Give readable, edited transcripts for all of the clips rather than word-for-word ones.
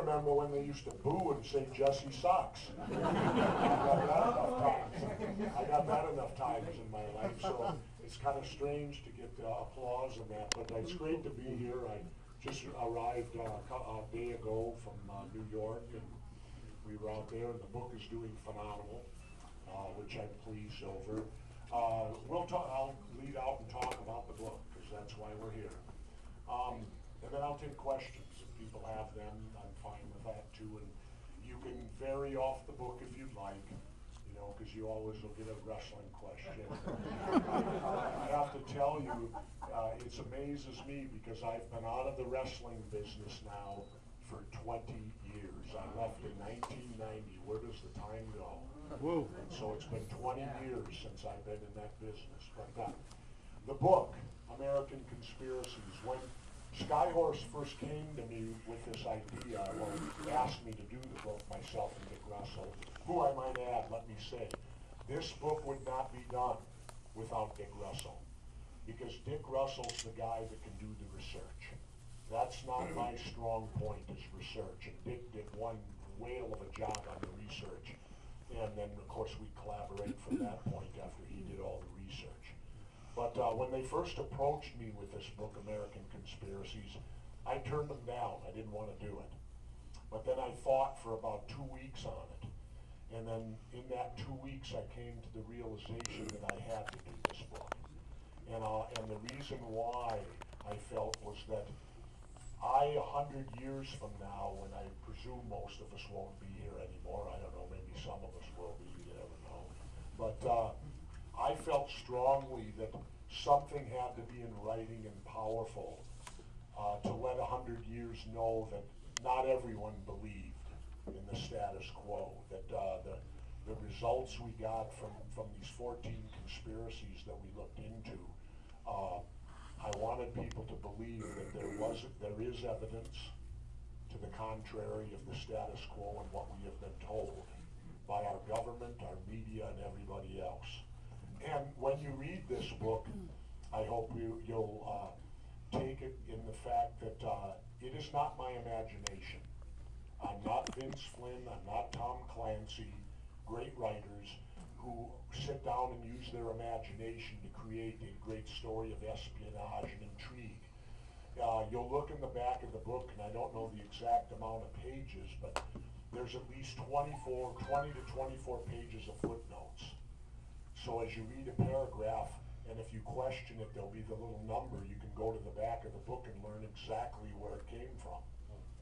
remember when they used to boo and say Jesse sucks. I got that enough times in my life, so it's kind of strange to get applause and that, but it's great to be here. I just arrived a day ago from New York, and we were out there, and the book is doing phenomenal, which I'm pleased over. I'll lead out and talk about the book, because that's why we're here. And then I'll take questions. If people have them, I'm fine with that too. And you can vary off the book if you'd like, you know, because you always will get a wrestling question. I have to tell you, it amazes me because I've been out of the wrestling business now for 20 years. I left in 1990. Where does the time go? Whoa. And so it's been 20 years since I've been in that business. But the book, American Conspiracies, when Skyhorse first came to me with this idea, or asked me to do the book, myself and Dick Russell, who I might add, let me say, this book would not be done without Dick Russell, because Dick Russell's the guy that can do the research. That's not my strong point, is research, and Dick did one whale of a job on the research, and then of course we collaborate from that point after he did all the research. But when they first approached me with this book, American Conspiracies, I turned them down. I didn't want to do it. But then I thought for about 2 weeks on it. And then in that 2 weeks, I came to the realization that I had to do this book. And the reason why I felt was that 100 years from now, when I presume most of us won't be here anymore, I don't know, maybe some of us will be, you never know. But I felt strongly that something had to be in writing and powerful to let 100 years know that not everyone believed in the status quo, that the results we got from these 14 conspiracies that we looked into, I wanted people to believe that there is evidence to the contrary of the status quo and what we have been told by our government, our media, and everybody else. And when you read this book, I hope you'll take it in the fact that it is not my imagination. I'm not Vince Flynn, I'm not Tom Clancy, great writers who sit down and use their imagination to create a great story of espionage and intrigue. You'll look in the back of the book, and I don't know the exact amount of pages, but there's at least 20 to 24 pages of footnotes. So as you read a paragraph, and if you question it, there'll be the little number. You can go to the back of the book and learn exactly where it came from,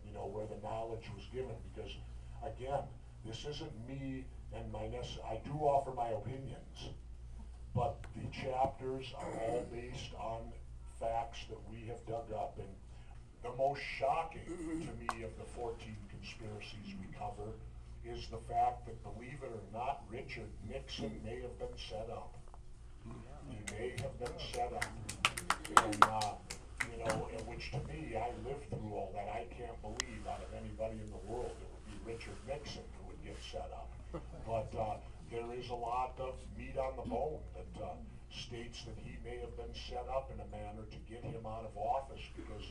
you know, where the knowledge was given. Because, again, this isn't me and I do offer my opinions, but the chapters are all based on facts that we have dug up. And the most shocking to me of the 14 conspiracies we cover is the fact that, believe it or not, Richard Nixon may have been set up. He may have been set up. And, you know, which to me, I lived through all that. I can't believe out of anybody in the world it would be Richard Nixon who would get set up. But there is a lot of meat on the bone that states that he may have been set up in a manner to get him out of office, because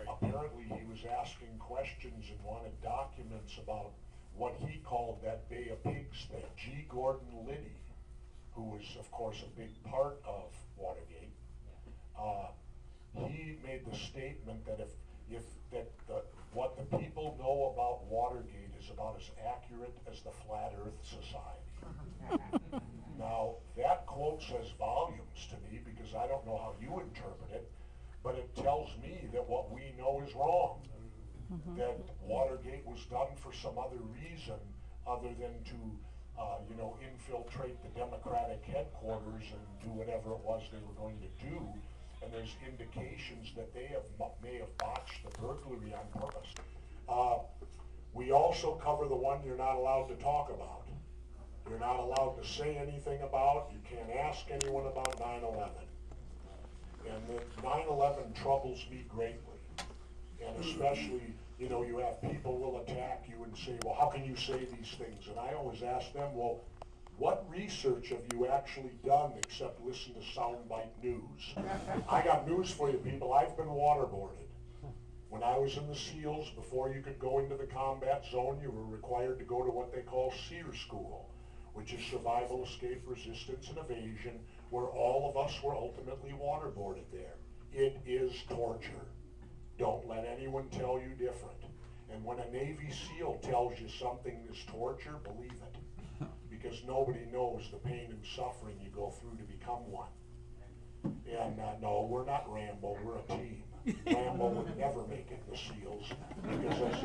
apparently he was asking questions and wanted documents about what he called that Bay of Pigs thing. G. Gordon Liddy, who was, of course, a big part of Watergate, he made the statement that what the people know about Watergate is about as accurate as the Flat Earth Society. Now, that quote says volumes to me, because I don't know how you interpret it, but it tells me that what we know is wrong. That Watergate was done for some other reason other than to, you know, infiltrate the Democratic headquarters and do whatever it was they were going to do. And there's indications that they may have botched the burglary on purpose. We also cover the one you're not allowed to talk about. You're not allowed to say anything about. You can't ask anyone about 9/11. And the 9/11 troubles me greatly. And especially, you know, you have people will attack you and say, well, how can you say these things? And I always ask them, well, what research have you actually done except listen to soundbite news? I got news for you people, I've been waterboarded. When I was in the SEALs, before you could go into the combat zone, you were required to go to what they call SEER school, which is Survival, Escape, Resistance, and Evasion, where all of us were ultimately waterboarded there. It is torture. Don't let anyone tell you different. And when a Navy SEAL tells you something is torture, believe it. Because nobody knows the pain and suffering you go through to become one. And no, we're not Rambo, we're a team. Rambo would never make it in the SEALs, because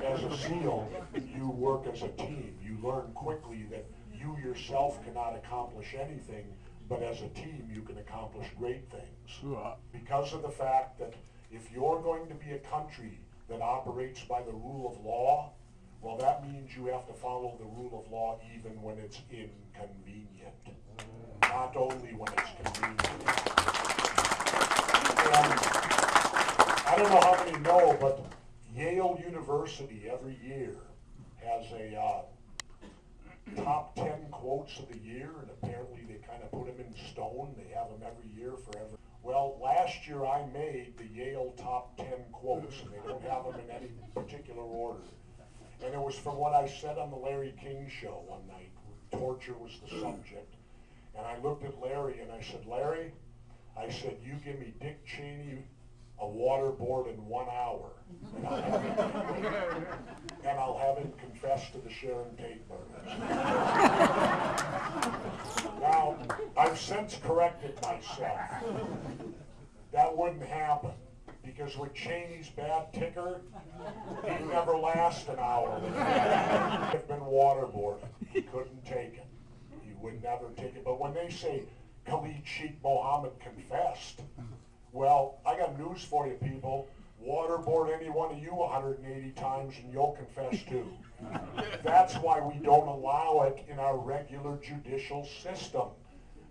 as a SEAL, you work as a team. You learn quickly that you yourself cannot accomplish anything, but as a team you can accomplish great things. Because of the fact that if you're going to be a country that operates by the rule of law, well, that means you have to follow the rule of law even when it's inconvenient, not only when it's convenient. And I don't know how many know, but Yale University every year has a top 10 quotes of the year, and apparently they kind of put them in stone. They have them every year forever. Well, last year I made the Yale top 10 quotes, and they don't have them in any particular order. And it was from what I said on the Larry King show one night. Torture was the subject. And I looked at Larry and I said, Larry, I said, you give me Dick Cheney a waterboard in 1 hour, and I'll have him confess to the Sharon Tate murders. Now, I've since corrected myself. That wouldn't happen, because with Cheney's bad ticker, he'd never last an hour. He'd been waterboarded. He couldn't take it. He would never take it. But when they say Khalid Sheikh Mohammed confessed, well, I got news for you, people. Waterboard any one of you 180 times and you'll confess too. That's why we don't allow it in our regular judicial system,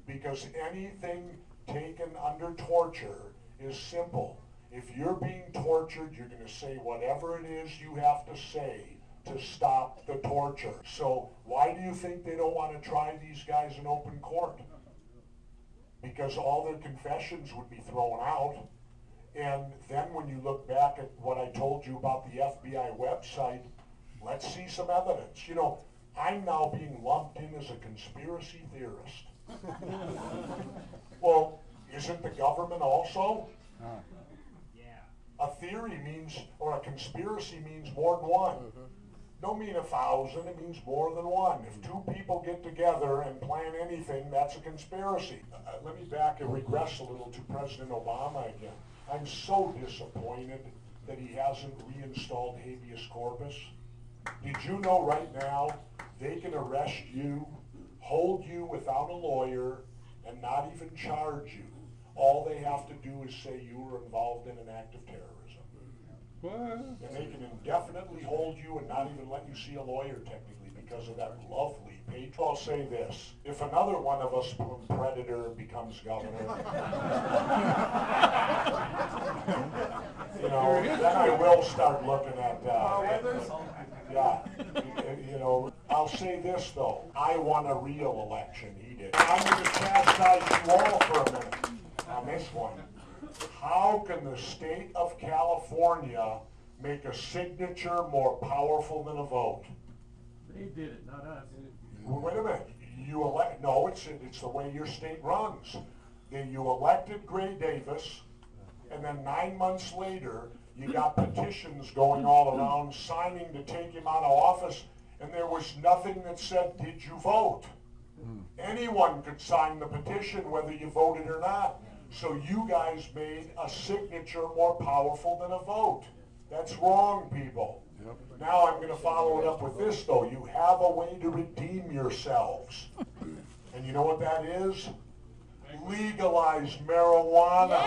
because anything taken under torture is simple. If you're being tortured, you're going to say whatever it is you have to say to stop the torture. So why do you think they don't want to try these guys in open court? Because all their confessions would be thrown out. And then when you look back at what I told you about the FBI website, let's see some evidence. You know, I'm now being lumped in as a conspiracy theorist. Well, isn't the government also? A theory means, or a conspiracy means more than one. Don't mean 1,000, it means more than one. If two people get together and plan anything, that's a conspiracy. Let me back and regress a little to President Obama again. I'm so disappointed that he hasn't reinstalled habeas corpus. Did you know right now they can arrest you, hold you without a lawyer, and not even charge you? All they have to do is say you were involved in an act of terrorism. What? And they can indefinitely hold you and not even let you see a lawyer technically because of that lovely page. I'll say this, if another one of us predator becomes governor, you know, then I will start looking at, yeah, you know, I'll say this though, I won a real election, he did. I'm going to chastise you all for a minute on this one. How can the state of California make a signature more powerful than a vote? They did it, not us. Wait a minute. You elect? No, it's the way your state runs. Then you elected Gray Davis, and then 9 months later, you got petitions going all around signing to take him out of office, and there was nothing that said, "Did you vote?" Anyone could sign the petition, whether you voted or not. So you guys made a signature more powerful than a vote. That's wrong, people. Yep. Now I'm going to follow it up with this, though. You have a way to redeem yourselves. And you know what that is? Legalize marijuana.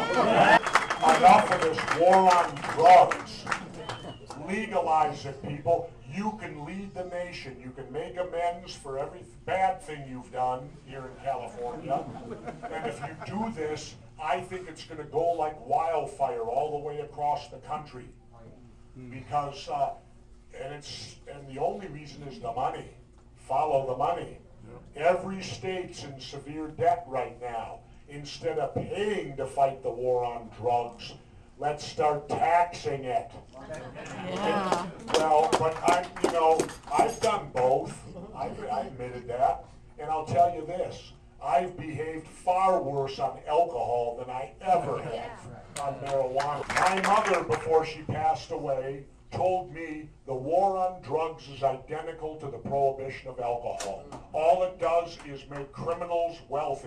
Enough of this war on drugs. Legalize it, people. You can lead the nation. You can make amends for every bad thing you've done here in California. And if you do this, I think it's going to go like wildfire all the way across the country. Because, and the only reason is the money. Follow the money. Every state's in severe debt right now. Instead of paying to fight the war on drugs, let's start taxing it. Yeah. Well, but I've done both. I admitted that. And I'll tell you this, I've behaved far worse on alcohol than I ever have on marijuana. My mother, before she passed away, told me the war on drugs is identical to the prohibition of alcohol. All it does is make criminals wealthy.